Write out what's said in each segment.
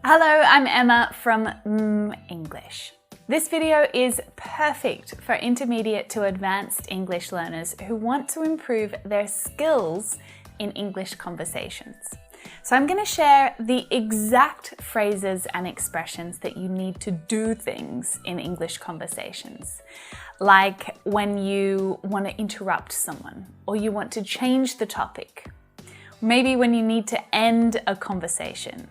Hello, I'm Emma from English. This video is perfect for intermediate to advanced English learners who want to improve their skills in English conversations. So I'm going to share the exact phrases and expressions that you need to do things in English conversations. Like when you want to interrupt someone or you want to change the topic. Maybe when you need to end a conversation.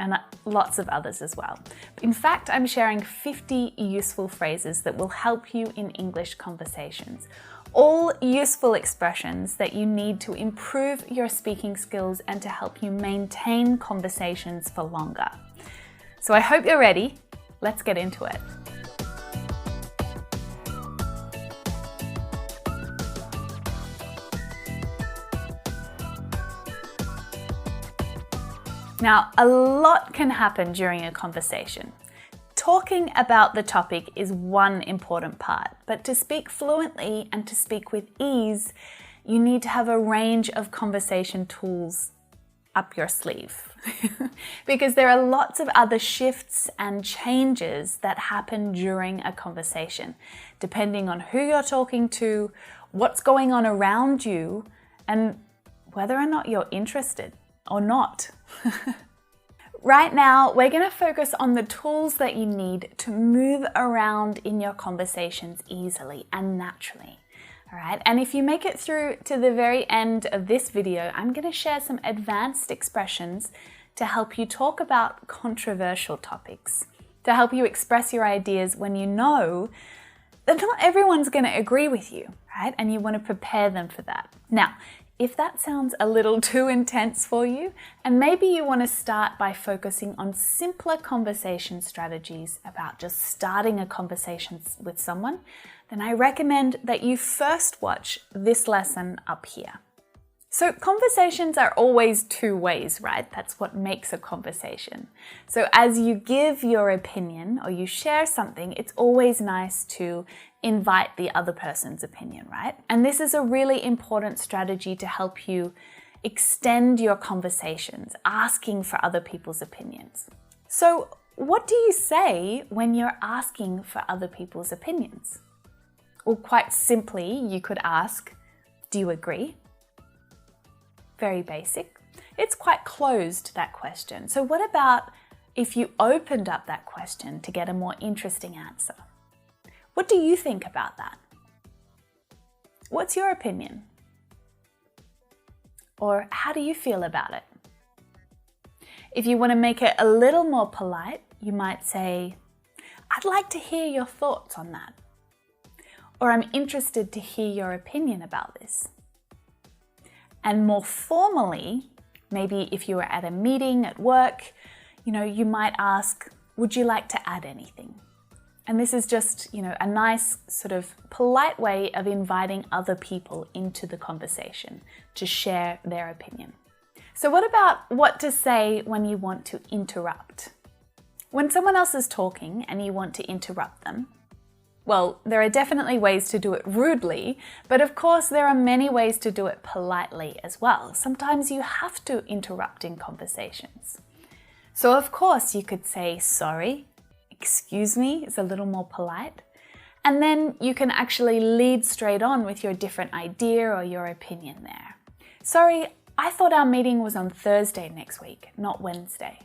And lots of others as well. In fact, I'm sharing 50 useful phrases that will help you in English conversations. All useful expressions that you need to improve your speaking skills and to help you maintain conversations for longer. So I hope you're ready. Let's get into it. Now, a lot can happen during a conversation. Talking about the topic is one important part, but to speak fluently and to speak with ease, you need to have a range of conversation tools up your sleeve. Because there are lots of other shifts and changes that happen during a conversation, depending on who you're talking to, what's going on around you, and whether or not you're interested or not. Right now, we're going to focus on the tools that you need to move around in your conversations easily and naturally. All right, and if you make it through to the very end of this video, I'm going to share some advanced expressions to help you talk about controversial topics, to help you express your ideas when you know that not everyone's going to agree with you, right? And you want to prepare them for that. Now, if that sounds a little too intense for you, and maybe you want to start by focusing on simpler conversation strategies about just starting a conversation with someone, then I recommend that you first watch this lesson up here. So conversations are always two ways, right? That's what makes a conversation. So as you give your opinion or you share something, it's always nice to invite the other person's opinion, right? And this is a really important strategy to help you extend your conversations, asking for other people's opinions. So what do you say when you're asking for other people's opinions? Well, quite simply, you could ask, do you agree? Very basic. It's quite closed, that question. So what about if you opened up that question to get a more interesting answer? What do you think about that? What's your opinion? Or how do you feel about it? If you want to make it a little more polite, you might say, I'd like to hear your thoughts on that. Or I'm interested to hear your opinion about this. And more formally, maybe if you were at a meeting at work, you might ask, would you like to add anything? And this is just, a nice sort of polite way of inviting other people into the conversation to share their opinion. So what about what to say when you want to interrupt? When someone else is talking and you want to interrupt them, well, there are definitely ways to do it rudely, but of course there are many ways to do it politely as well. Sometimes you have to interrupt in conversations. So of course you could say, sorry, excuse me, is a little more polite. And then you can actually lead straight on with your different idea or your opinion there. Sorry, I thought our meeting was on Thursday next week, not Wednesday.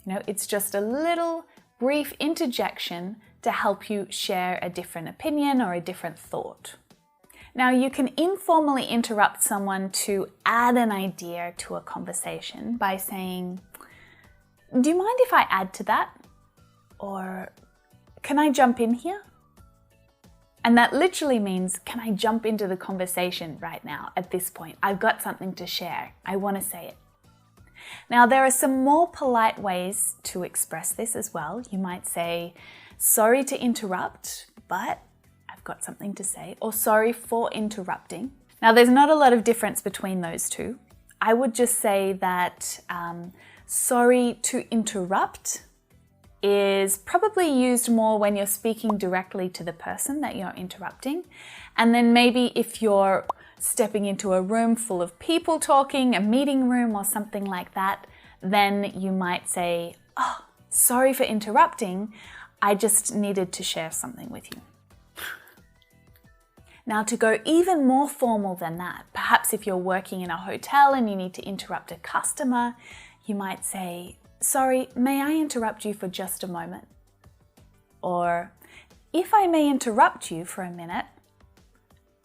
It's just a little brief interjection to help you share a different opinion or a different thought. Now, you can informally interrupt someone to add an idea to a conversation by saying, do you mind if I add to that? Or can I jump in here? And that literally means, can I jump into the conversation right now at this point? I've got something to share. I want to say it. Now, there are some more polite ways to express this as well. You might say, sorry to interrupt, but I've got something to say, or sorry for interrupting. Now, there's not a lot of difference between those two. I would just say that sorry to interrupt is probably used more when you're speaking directly to the person that you're interrupting. And then maybe if you're stepping into a room full of people talking, a meeting room or something like that, then you might say, "Oh, sorry for interrupting. I just needed to share something with you." Now, to go even more formal than that, perhaps if you're working in a hotel and you need to interrupt a customer, you might say, "Sorry, may I interrupt you for just a moment?" Or, "If I may interrupt you for a minute,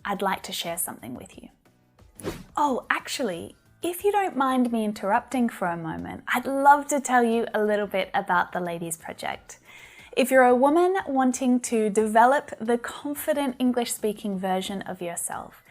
I'd like to share something with you." Oh, actually, if you don't mind me interrupting for a moment, I'd love to tell you a little bit about the Ladies Project. If you're a woman wanting to develop the confident English-speaking version of yourself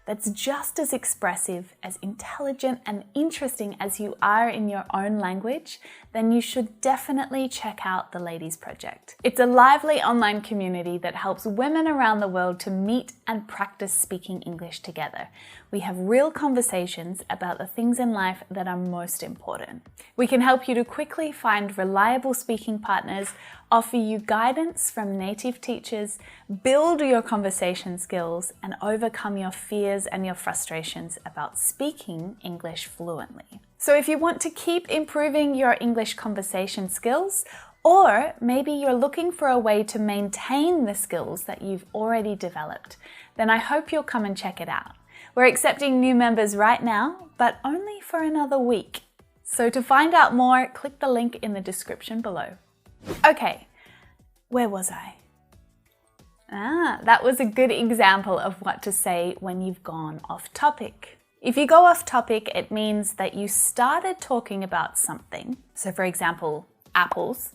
that's just as expressive, as intelligent and interesting as you are in your own language, then you should definitely check out the Ladies Project. It's a lively online community that helps women around the world to meet and practice speaking English together. We have real conversations about the things in life that are most important. We can help you to quickly find reliable speaking partners, offer you guidance from native teachers, build your conversation skills, and overcome your fears and your frustrations about speaking English fluently. So if you want to keep improving your English conversation skills, or maybe you're looking for a way to maintain the skills that you've already developed, then I hope you'll come and check it out. We're accepting new members right now, but only for another week. So to find out more, click the link in the description below. Okay, where was I? That was a good example of what to say when you've gone off topic. If you go off topic, it means that you started talking about something. So for example, apples.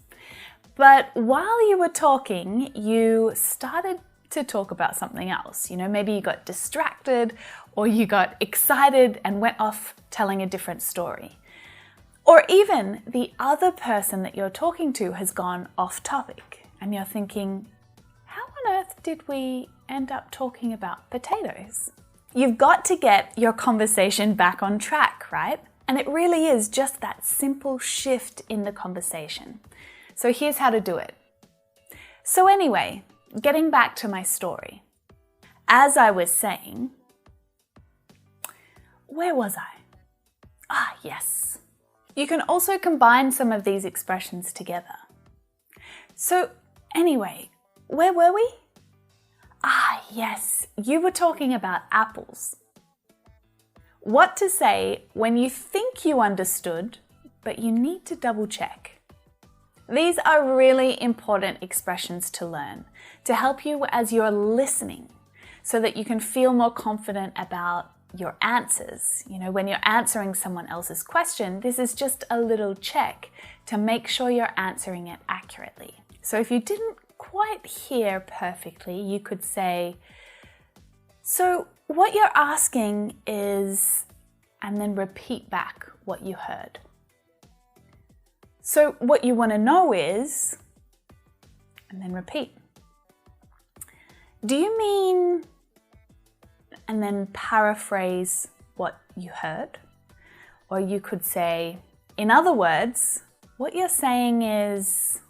But while you were talking, you started to talk about something else. You know, maybe you got distracted or you got excited and went off telling a different story. Or even the other person that you're talking to has gone off topic and you're thinking, how on earth did we end up talking about potatoes? You've got to get your conversation back on track, right? And it really is just that simple shift in the conversation. So here's how to do it. So anyway, getting back to my story. As I was saying, where was I? Yes. You can also combine some of these expressions together. So anyway, where were we? Yes, you were talking about apples. What to say when you think you understood, but you need to double check. These are really important expressions to learn to help you as you're listening so that you can feel more confident about your answers. You know, when you're answering someone else's question, this is just a little check to make sure you're answering it accurately. So if you didn't quite hear perfectly, you could say, "So what you're asking is," and then repeat back what you heard. "So what you want to know is," and then repeat. "Do you mean," and then paraphrase what you heard. Or you could say, "In other words, what you're saying is,"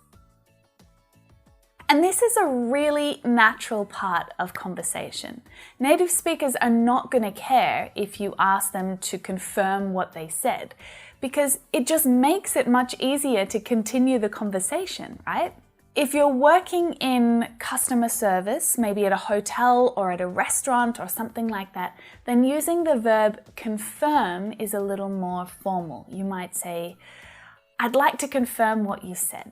and this is a really natural part of conversation. Native speakers are not going to care if you ask them to confirm what they said, because it just makes it much easier to continue the conversation, right? If you're working in customer service, maybe at a hotel or at a restaurant or something like that, then using the verb confirm is a little more formal. You might say, "I'd like to confirm what you said."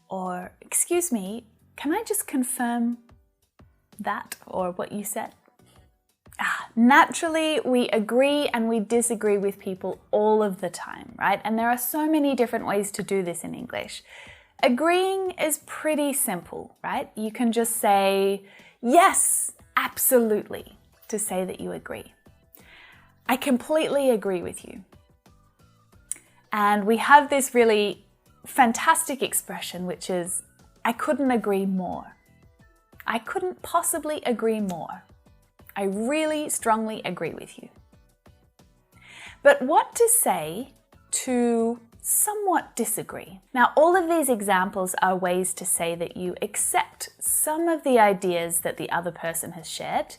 Or, "Excuse me, can I just confirm that or what you said?" Naturally, we agree and we disagree with people all of the time, right? And there are so many different ways to do this in English. Agreeing is pretty simple, right? You can just say, "Yes, absolutely," to say that you agree. "I completely agree with you." And we have this really fantastic expression, which is, "I couldn't agree more." I couldn't possibly agree more. I really strongly agree with you. But what to say to somewhat disagree? Now, all of these examples are ways to say that you accept some of the ideas that the other person has shared,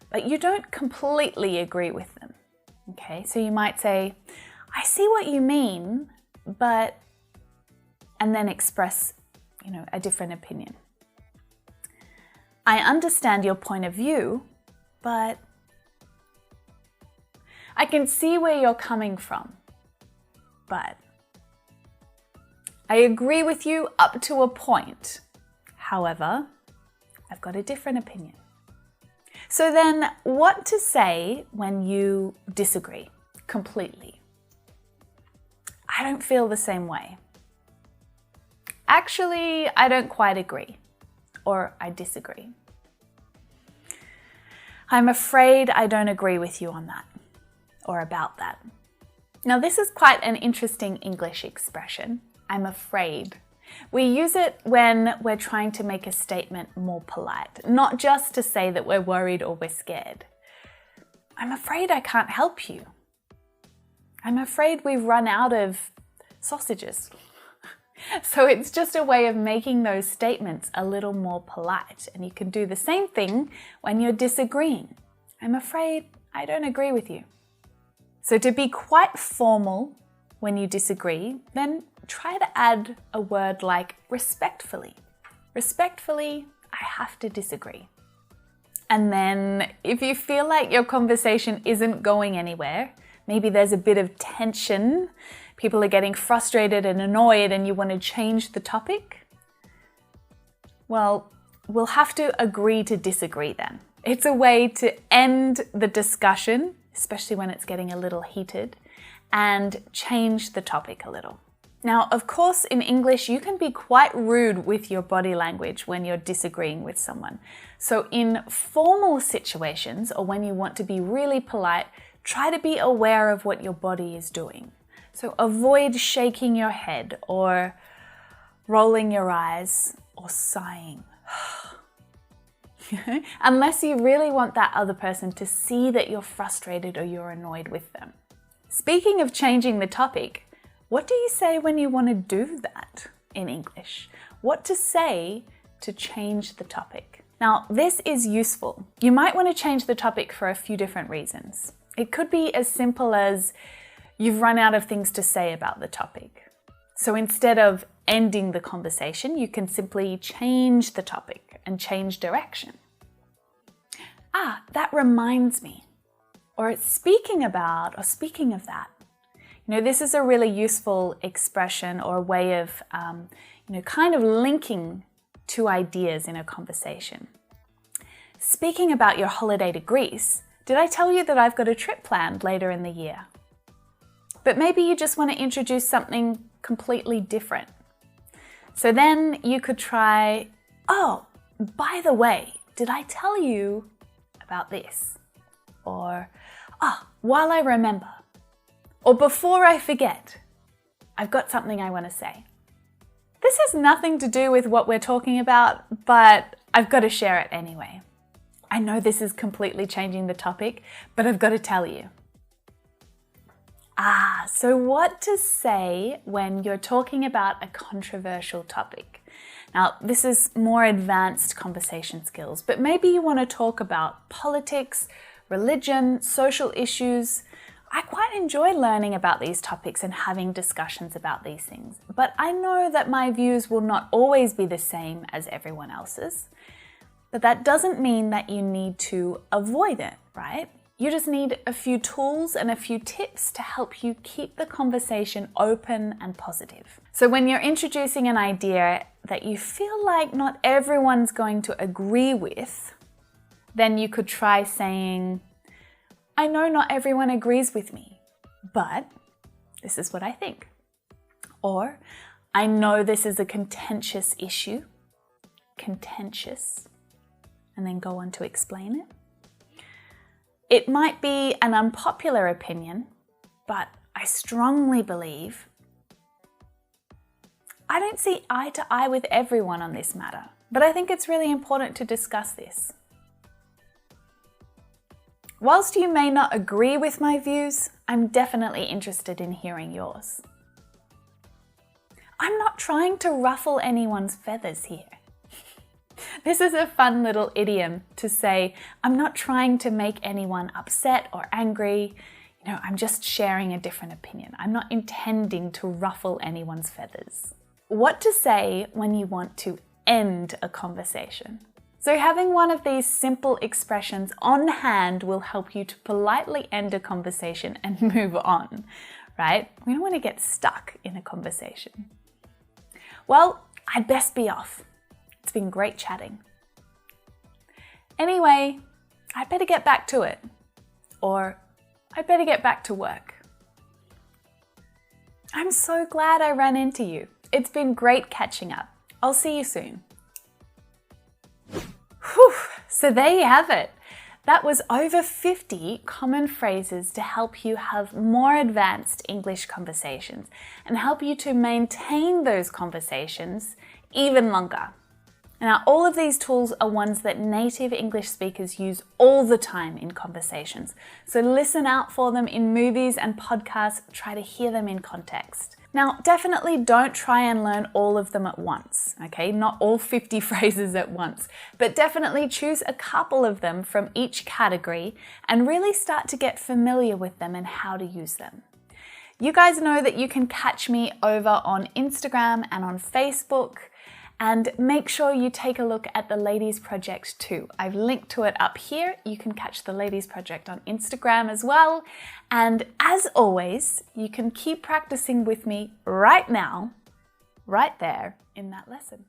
but you don't completely agree with them. Okay, so you might say, I see what you mean, but, and then express, a different opinion. I understand your point of view, but I can see where you're coming from, but I agree with you up to a point. However, I've got a different opinion. So then, what to say when you disagree completely? I don't feel the same way. Actually, I don't quite agree, or I disagree. I'm afraid I don't agree with you on that, or about that. Now, this is quite an interesting English expression. I'm afraid. We use it when we're trying to make a statement more polite, not just to say that we're worried or we're scared. I'm afraid I can't help you. I'm afraid we've run out of sausages. So it's just a way of making those statements a little more polite. And you can do the same thing when you're disagreeing. I'm afraid I don't agree with you. So to be quite formal when you disagree, then try to add a word like respectfully. Respectfully, I have to disagree. And then if you feel like your conversation isn't going anywhere, maybe there's a bit of tension, people are getting frustrated and annoyed and you want to change the topic, well, we'll have to agree to disagree then. It's a way to end the discussion, especially when it's getting a little heated, and change the topic a little. Now, of course, in English, you can be quite rude with your body language when you're disagreeing with someone. So in formal situations, or when you want to be really polite, try to be aware of what your body is doing. So avoid shaking your head or rolling your eyes or sighing. Unless you really want that other person to see that you're frustrated or you're annoyed with them. Speaking of changing the topic, what do you say when you want to do that in English? What to say to change the topic? Now, this is useful. You might want to change the topic for a few different reasons. It could be as simple as you've run out of things to say about the topic. So instead of ending the conversation, you can simply change the topic and change direction. That reminds me. Or it's speaking of that. This is a really useful expression or way of, kind of linking two ideas in a conversation. Speaking about your holiday to Greece, did I tell you that I've got a trip planned later in the year? But maybe you just want to introduce something completely different. So then you could try, by the way, did I tell you about this? Or, while I remember. Or before I forget, I've got something I want to say. This has nothing to do with what we're talking about, but I've got to share it anyway. I know this is completely changing the topic, but I've got to tell you. So what to say when you're talking about a controversial topic? Now, this is more advanced conversation skills, but maybe you want to talk about politics, religion, social issues. I quite enjoy learning about these topics and having discussions about these things, but I know that my views will not always be the same as everyone else's. But that doesn't mean that you need to avoid it, right? You just need a few tools and a few tips to help you keep the conversation open and positive. So when you're introducing an idea that you feel like not everyone's going to agree with, then you could try saying, I know not everyone agrees with me, but this is what I think. Or, I know this is a contentious issue. Contentious. And then go on to explain it. It might be an unpopular opinion, but I strongly believe I don't see eye to eye with everyone on this matter, but I think it's really important to discuss this. Whilst you may not agree with my views, I'm definitely interested in hearing yours. I'm not trying to ruffle anyone's feathers here. This is a fun little idiom to say, I'm not trying to make anyone upset or angry. I'm just sharing a different opinion. I'm not intending to ruffle anyone's feathers. What to say when you want to end a conversation. So having one of these simple expressions on hand will help you to politely end a conversation and move on, right? We don't want to get stuck in a conversation. Well, I'd best be off. It's been great chatting. Anyway, I'd better get back to it. Or I'd better get back to work. I'm so glad I ran into you. It's been great catching up. I'll see you soon. Whew, so there you have it. That was over 50 common phrases to help you have more advanced English conversations and help you to maintain those conversations even longer. Now, all of these tools are ones that native English speakers use all the time in conversations. So listen out for them in movies and podcasts, try to hear them in context. Now, definitely don't try and learn all of them at once, okay? Not all 50 phrases at once, but definitely choose a couple of them from each category and really start to get familiar with them and how to use them. You guys know that you can catch me over on Instagram and on Facebook. And make sure you take a look at the Ladies Project too. I've linked to it up here. You can catch the Ladies Project on Instagram as well. And as always, you can keep practicing with me right now, right there in that lesson.